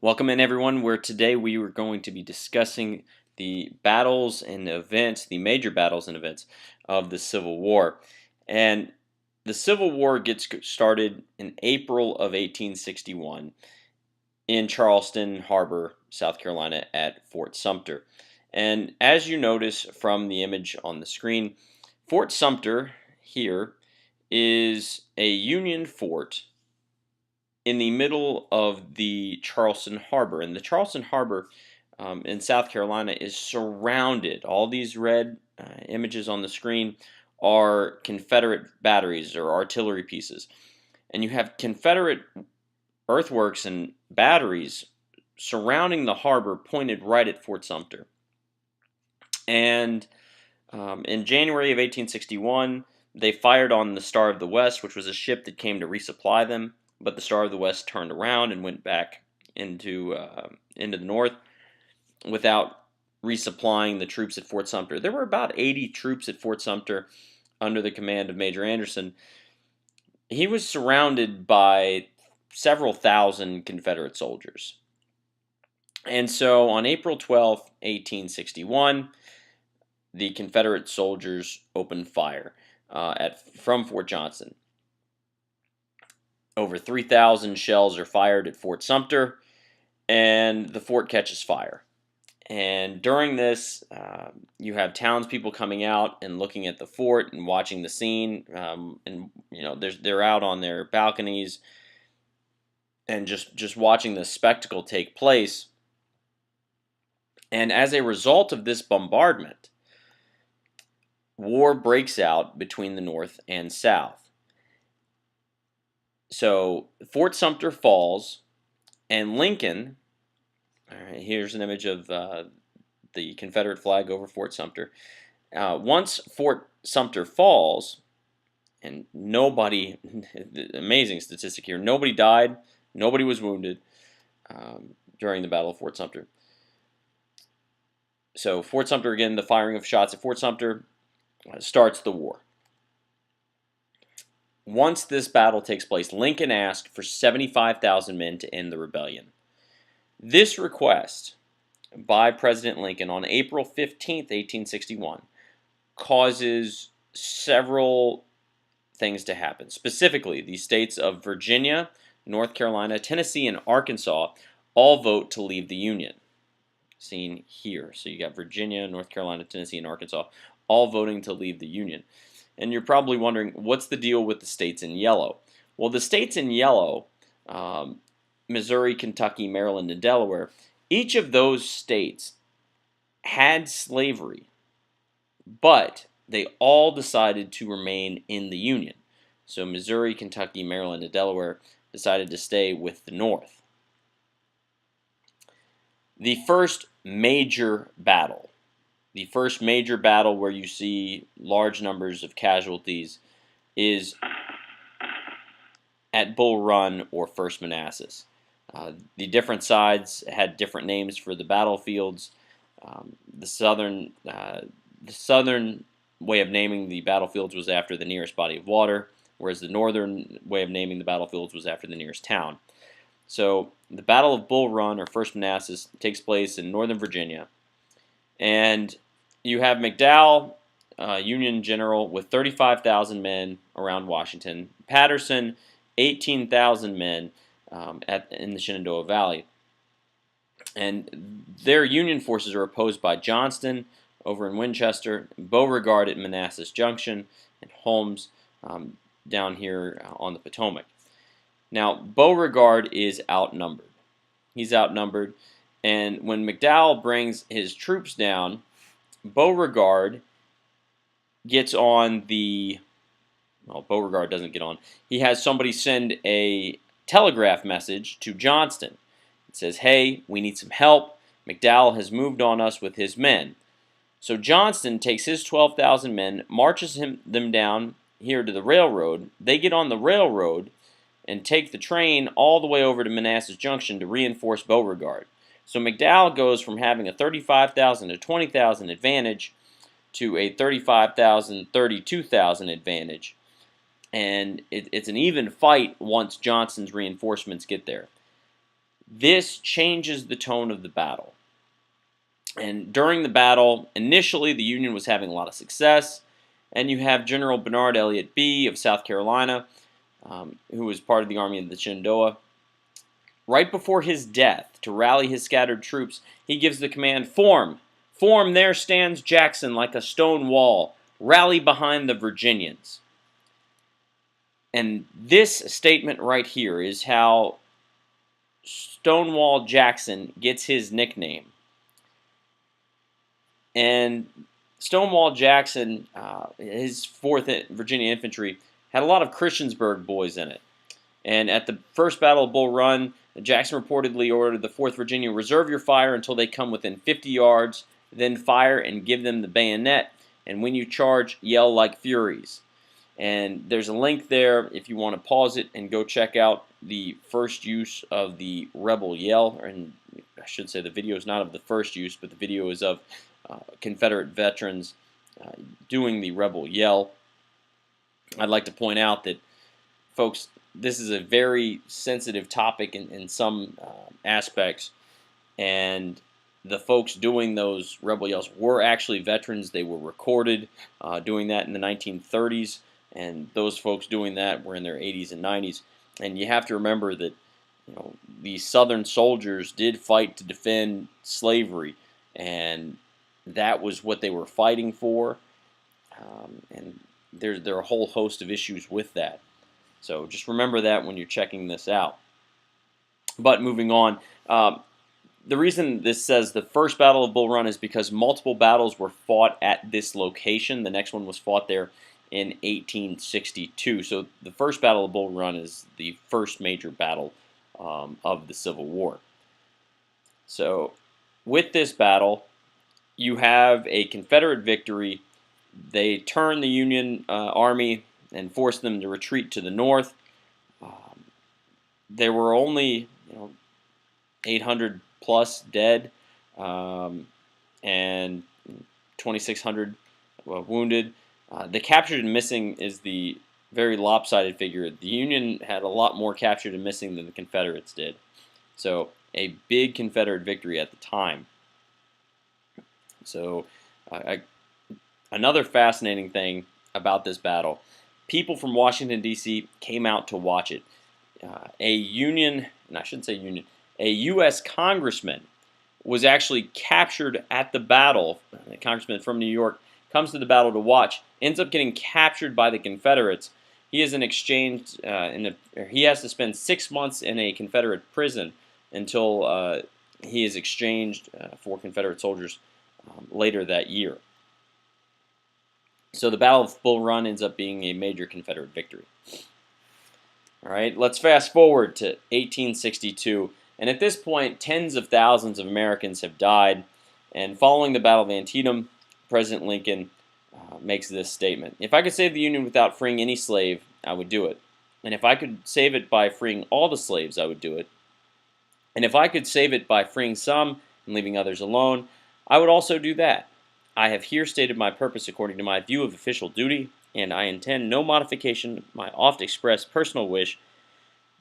Welcome in everyone, where today we are going to be discussing the battles and events, the major battles and events of the Civil War. And the Civil War gets started in April of 1861 in Charleston Harbor, South Carolina at Fort Sumter. And as you notice from the image on the screen, Fort Sumter here is a Union fort in the middle of the Charleston Harbor. And the Charleston Harbor in South Carolina is surrounded. All these red images on the screen are Confederate batteries or artillery pieces. And you have Confederate earthworks and batteries surrounding the harbor pointed right at Fort Sumter. And in January of 1861, they fired on the Star of the West, which was a ship that came to resupply them. But the Star of the West turned around and went back into the north without resupplying the troops at Fort Sumter. There were about 80 troops at Fort Sumter under the command of Major Anderson. He was surrounded by several thousand Confederate soldiers. And so on April 12th, 1861, the Confederate soldiers opened fire from Fort Johnson. Over 3,000 shells are fired at Fort Sumter, and the fort catches fire. And during this, you have townspeople coming out and looking at the fort and watching the scene. And they're out on their balconies and just watching the spectacle take place. And as a result of this bombardment, war breaks out between the North and South. So Fort Sumter falls, and Lincoln. All right, here's an image of the Confederate flag over Fort Sumter. Once Fort Sumter falls, and nobody, amazing statistic here, nobody died, nobody was wounded during the Battle of Fort Sumter. So Fort Sumter, again, the firing of shots at Fort Sumter starts the war. Once this battle takes place, Lincoln asked for 75,000 men to end the rebellion. This request by President Lincoln on April 15th, 1861, causes several things to happen. Specifically, the states of Virginia, North Carolina, Tennessee, and Arkansas all vote to leave the Union. Seen here. So you got Virginia, North Carolina, Tennessee, and Arkansas all voting to leave the Union. And you're probably wondering, what's the deal with the states in yellow? Well, the states in yellow, Missouri, Kentucky, Maryland, and Delaware, each of those states had slavery, but they all decided to remain in the Union. So Missouri, Kentucky, Maryland, and Delaware decided to stay with the North. The first major battle where you see large numbers of casualties is at Bull Run or First Manassas. The different sides had different names for the battlefields. The southern way of naming the battlefields was after the nearest body of water, whereas the northern way of naming the battlefields was after the nearest town. So the Battle of Bull Run or First Manassas takes place in northern Virginia, and you have McDowell, Union general, with 35,000 men around Washington. Patterson, 18,000 men in the Shenandoah Valley. And their Union forces are opposed by Johnston over in Winchester, Beauregard at Manassas Junction, and Holmes down here on the Potomac. Now, Beauregard is outnumbered. He's outnumbered, and when McDowell brings his troops down, Beauregard gets on the... Well, Beauregard doesn't get on. He has somebody send a telegraph message to Johnston. It says, hey, we need some help. McDowell has moved on us with his men. So Johnston takes his 12,000 men, marches them down here to the railroad. They get on the railroad and take the train all the way over to Manassas Junction to reinforce Beauregard. So McDowell goes from having a 35,000 to 20,000 advantage to a 35,000, 32,000 advantage. And it's an even fight once Johnston's reinforcements get there. This changes the tone of the battle. And during the battle, initially the Union was having a lot of success, and you have General Bernard Elliott Bee of South Carolina, who was part of the Army of the Shenandoah. Right before his death, to rally his scattered troops, he gives the command, "Form! Form, there stands Jackson like a stone wall. Rally behind the Virginians." And this statement right here is how Stonewall Jackson gets his nickname. And Stonewall Jackson, his 4th Virginia Infantry, had a lot of Christiansburg boys in it. And at the first Battle of Bull Run, Jackson reportedly ordered the 4th Virginia, "Reserve your fire until they come within 50 yards, then fire and give them the bayonet, and when you charge, yell like furies." And there's a link there if you want to pause it and go check out the first use of the rebel yell. And I should say the video is not of the first use, but the video is of Confederate veterans doing the rebel yell. I'd like to point out that, folks, this is a very sensitive topic in some aspects, and the folks doing those rebel yells were actually veterans. They were recorded doing that in the 1930s, and those folks doing that were in their 80s and 90s. And you have to remember that, the Southern soldiers did fight to defend slavery, and that was what they were fighting for. And there are a whole host of issues with that. So just remember that when you're checking this out. But moving on, the reason this says the first Battle of Bull Run is because multiple battles were fought at this location. The next one was fought there in 1862. So the first Battle of Bull Run is the first major battle of the Civil War. So with this battle, you have a Confederate victory. They turn the Union Army and force them to retreat to the north. There were only 800 plus dead and 2,600 wounded. The captured and missing is the very lopsided figure. The Union had a lot more captured and missing than the Confederates did. So a big Confederate victory at the time. So another fascinating thing about this battle, people from Washington, D.C. came out to watch it. A U.S. congressman was actually captured at the battle. A congressman from New York comes to the battle to watch, ends up getting captured by the Confederates. He is in exchange, he has to spend 6 months in a Confederate prison until he is exchanged for Confederate soldiers later that year. So the Battle of Bull Run ends up being a major Confederate victory. All right, let's fast forward to 1862. And at this point, tens of thousands of Americans have died. And following the Battle of Antietam, President Lincoln makes this statement: "If I could save the Union without freeing any slave, I would do it. And if I could save it by freeing all the slaves, I would do it. And if I could save it by freeing some and leaving others alone, I would also do that. I have here stated my purpose according to my view of official duty, and I intend no modification of my oft expressed personal wish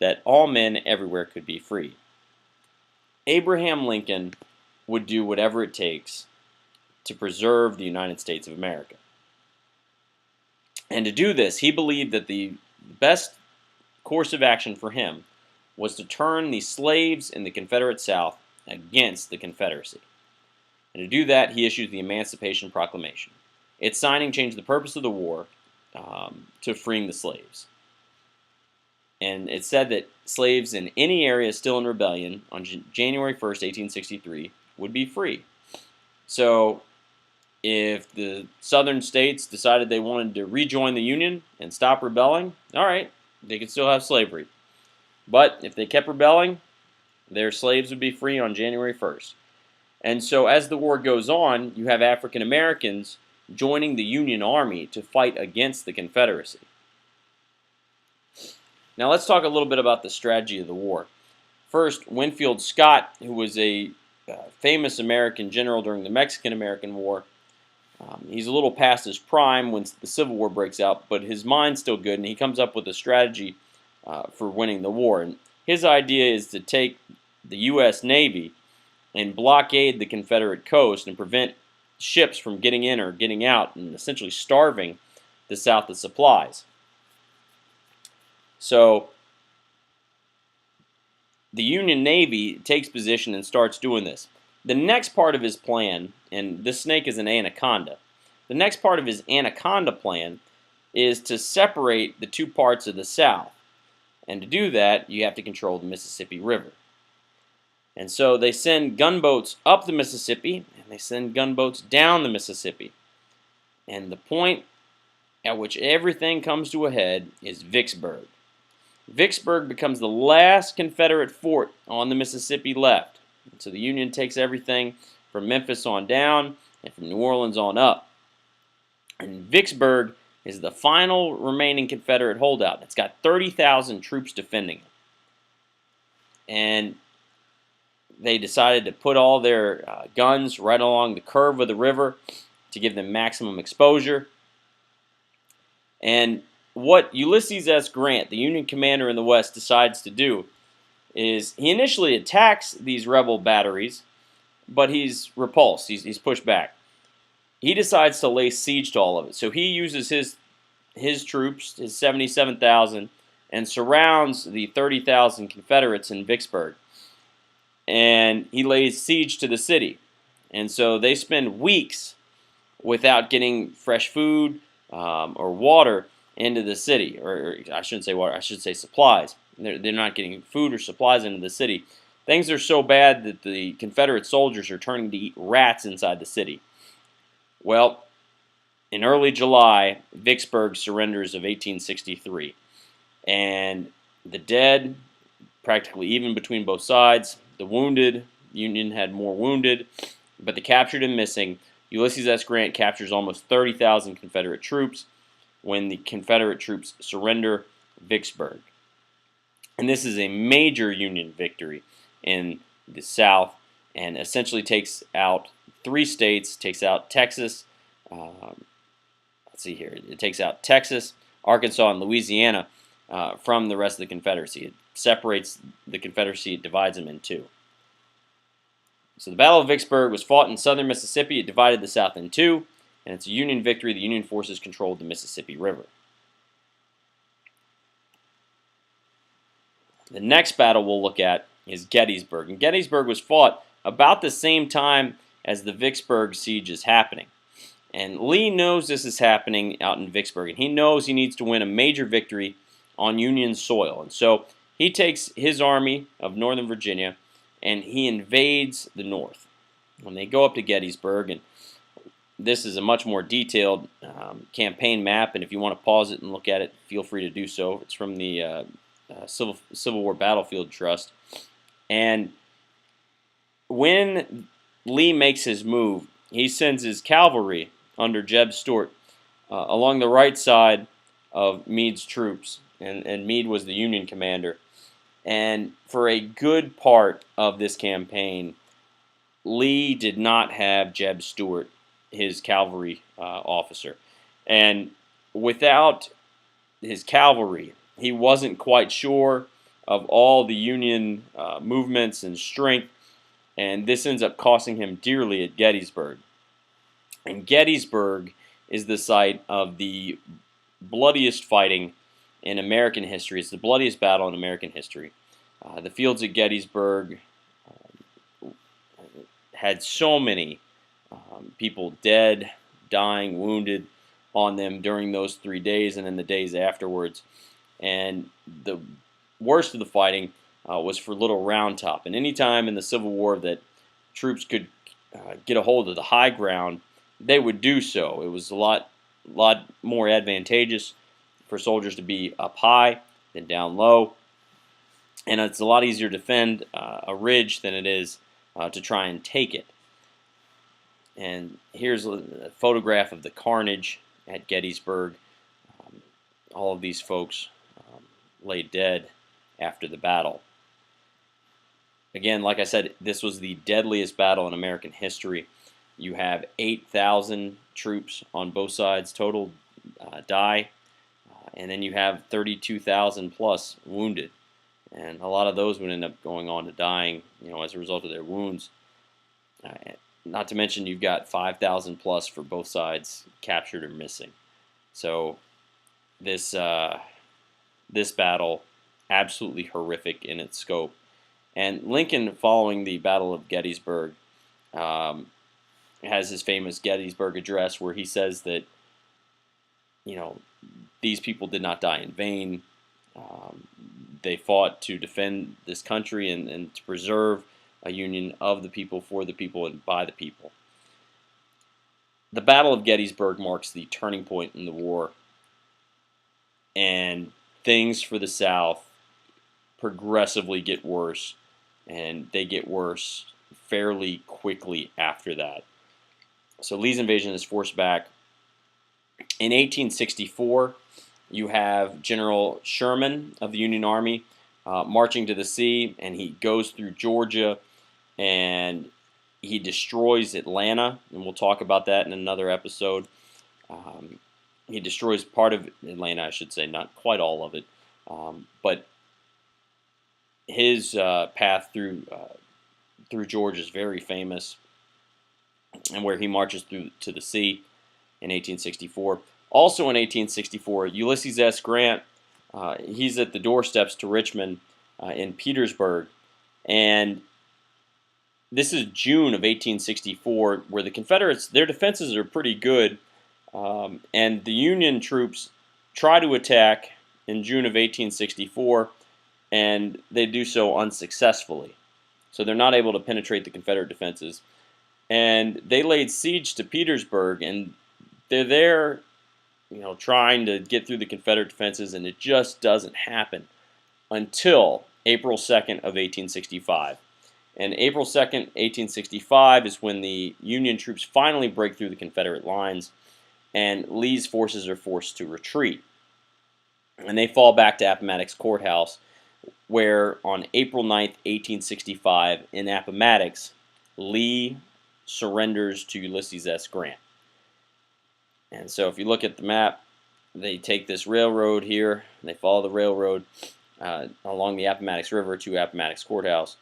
that all men everywhere could be free." Abraham Lincoln would do whatever it takes to preserve the United States of America. And to do this, he believed that the best course of action for him was to turn the slaves in the Confederate South against the Confederacy. And to do that, he issued the Emancipation Proclamation. Its signing changed the purpose of the war to freeing the slaves. And it said that slaves in any area still in rebellion on January 1st, 1863 would be free. So if the southern states decided they wanted to rejoin the Union and stop rebelling, all right, they could still have slavery. But if they kept rebelling, their slaves would be free on January 1st. And so as the war goes on, you have African Americans joining the Union Army to fight against the Confederacy. Now let's talk a little bit about the strategy of the war. First, Winfield Scott, who was a famous American general during the Mexican-American War, he's a little past his prime when the Civil War breaks out, but his mind's still good, and he comes up with a strategy for winning the war. And his idea is to take the U.S. Navy and blockade the Confederate coast and prevent ships from getting in or getting out, and essentially starving the South of supplies. So the Union Navy takes position and starts doing this. The next part of his plan, and this snake is an anaconda, the next part of his anaconda plan is to separate the two parts of the South. And to do that, you have to control the Mississippi River. And so they send gunboats up the Mississippi, and they send gunboats down the Mississippi. And the point at which everything comes to a head is Vicksburg. Vicksburg becomes the last Confederate fort on the Mississippi left. So the Union takes everything from Memphis on down and from New Orleans on up. And Vicksburg is the final remaining Confederate holdout. It's got 30,000 troops defending it. And they decided to put all their guns right along the curve of the river to give them maximum exposure. And what Ulysses S. Grant, the Union commander in the West, decides to do is he initially attacks these rebel batteries, but he's repulsed. He's pushed back. He decides to lay siege to all of it. So he uses his troops, his 77,000, and surrounds the 30,000 Confederates in Vicksburg. And he lays siege to the city. And so they spend weeks without getting fresh food or water into the city. Or I shouldn't say water, I should say supplies. They're not getting food or supplies into the city. Things are so bad that the Confederate soldiers are turning to eat rats inside the city. Well, in early July, Vicksburg surrenders of 1863. And the dead, practically even between both sides. The wounded, Union had more wounded, but the captured and missing, Ulysses S. Grant captures almost 30,000 Confederate troops when the Confederate troops surrender Vicksburg. And this is a major Union victory in the South and essentially takes out 3 states, takes out Texas, let's see here, it takes out Texas, Arkansas, and Louisiana from the rest of the Confederacy. It separates the Confederacy, it divides them in two. So the Battle of Vicksburg was fought in southern Mississippi. It divided the South in two, and it's a Union victory. The Union forces controlled the Mississippi River. The next battle we'll look at is Gettysburg. And Gettysburg was fought about the same time as the Vicksburg siege is happening. And Lee knows this is happening out in Vicksburg, and he knows he needs to win a major victory on Union soil. And so he takes his army of Northern Virginia and he invades the North. When they go up to Gettysburg, and this is a much more detailed campaign map, and if you want to pause it and look at it, feel free to do so. It's from the Civil War Battlefield Trust. And when Lee makes his move, he sends his cavalry under Jeb Stuart along the right side of Meade's troops, and Meade was the Union commander. And for a good part of this campaign, Lee did not have Jeb Stuart, his cavalry officer. And without his cavalry, he wasn't quite sure of all the Union movements and strength, and this ends up costing him dearly at Gettysburg. And Gettysburg is the site of the bloodiest fighting in American history. It's the bloodiest battle in American history. The fields at Gettysburg had so many people dead, dying, wounded on them during those 3 days and in the days afterwards. And the worst of the fighting was for Little Round Top. And any time in the Civil War that troops could get a hold of the high ground, they would do so. It was a lot more advantageous for soldiers to be up high than down low. And it's a lot easier to defend a ridge than it is to try and take it. And here's a photograph of the carnage at Gettysburg. All of these folks lay dead after the battle. Again, like I said, this was the deadliest battle in American history. You have 8,000 troops on both sides total die, and then you have 32,000 plus wounded. and a lot of those would end up going on to dying, as a result of their wounds. Uh, Not to mention you've got 5,000 plus for both sides captured or missing. So this this battle absolutely horrific in its scope. And Lincoln, following the Battle of Gettysburg, um, has his famous Gettysburg Address where he says that you know these people did not die in vain. Um, they fought to defend this country and to preserve a union of the people, for the people, and by the people. The Battle of Gettysburg marks the turning point in the war, and things for the South progressively get worse, and they get worse fairly quickly after that. So Lee's invasion is forced back. In 1864, you have General Sherman of the Union Army marching to the sea, and he goes through Georgia, and he destroys Atlanta, and we'll talk about that in another episode. Um, he destroys part of Atlanta, I should say, not quite all of it, but his path through Georgia is very famous, and where he marches through to the sea in 1864. Also in 1864, Ulysses S. Grant, he's at the doorsteps to Richmond in Petersburg, and this is June of 1864, where the Confederates, their defenses are pretty good, and the Union troops try to attack in June of 1864, and they do so unsuccessfully. So they're not able to penetrate the Confederate defenses. And they laid siege to Petersburg, and they're there, trying to get through the Confederate defenses, and it just doesn't happen until April 2nd of 1865. And April 2nd, 1865 is when the Union troops finally break through the Confederate lines, and Lee's forces are forced to retreat. And they fall back to Appomattox Courthouse, where on April 9th, 1865, in Appomattox, Lee surrenders to Ulysses S. Grant. And so if you look at the map, they take this railroad here, and they follow the railroad along the Appomattox River to Appomattox Courthouse,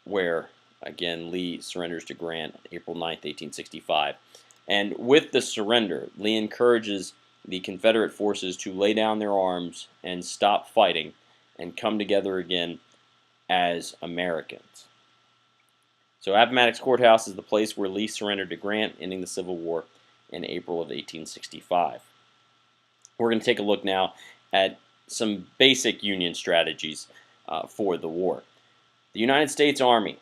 where, again, Lee surrenders to Grant April 9th, 1865. And with the surrender, Lee encourages the Confederate forces to lay down their arms and stop fighting and come together again as Americans. So Appomattox Courthouse is the place where Lee surrendered to Grant, ending the Civil War in April of 1865. We're going to take a look now at some basic Union strategies for the war. The United States Army,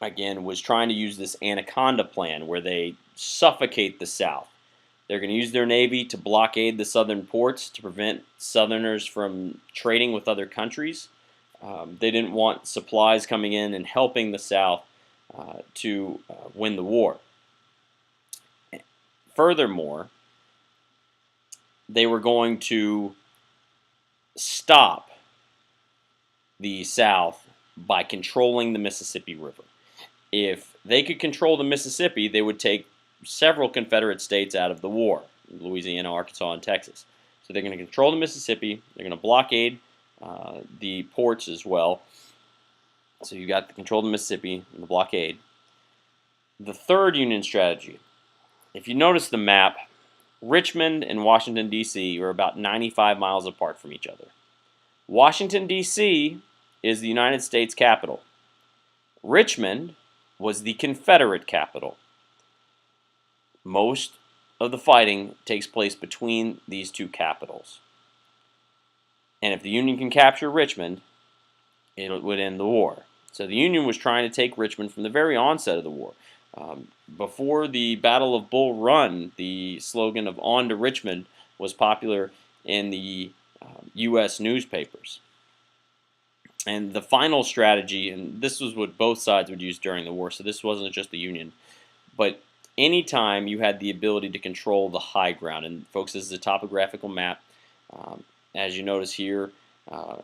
again, was trying to use this Anaconda plan where they suffocate the South. They're going to use their Navy to blockade the southern ports to prevent Southerners from trading with other countries. They didn't want supplies coming in and helping the South to win the war. Furthermore, they were going to stop the South by controlling the Mississippi River. If they could control the Mississippi, they would take several Confederate states out of the war, Louisiana, Arkansas, and Texas. So they're going to control the Mississippi. They're going to blockade the ports as well. So you got the control of the Mississippi and the blockade. The third Union strategy, if you notice the map, Richmond and Washington, D.C. are about 95 miles apart from each other. Washington, D.C. is the United States capital. Richmond was the Confederate capital. Most of the fighting takes place between these two capitals. And if the Union can capture Richmond, it would end the war. So the Union was trying to take Richmond from the very onset of the war. Before the Battle of Bull Run, the slogan of "On to Richmond" was popular in the U.S. newspapers. And the final strategy, and this was what both sides would use during the war, so this wasn't just the Union, but anytime you had the ability to control the high ground, and folks, this is a topographical map, as you notice here,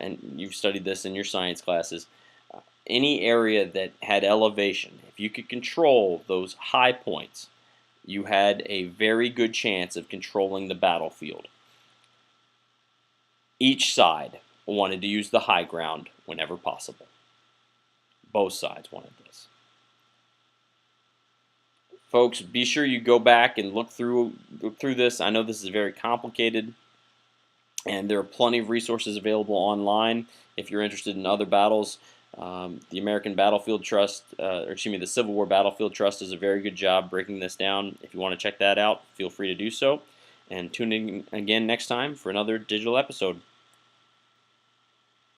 and you've studied this in your science classes, any area that had elevation, if you could control those high points, you had a very good chance of controlling the battlefield. Each side wanted to use the high ground whenever possible. Both sides wanted this. Folks, be sure you go back and look through this. I know this is very complicated, and there are plenty of resources available online if you're interested in other battles. The American Battlefield Trust, or excuse me, the Civil War Battlefield Trust does a very good job breaking this down. If you want to check that out, feel free to do so. And tune in again next time for another digital episode.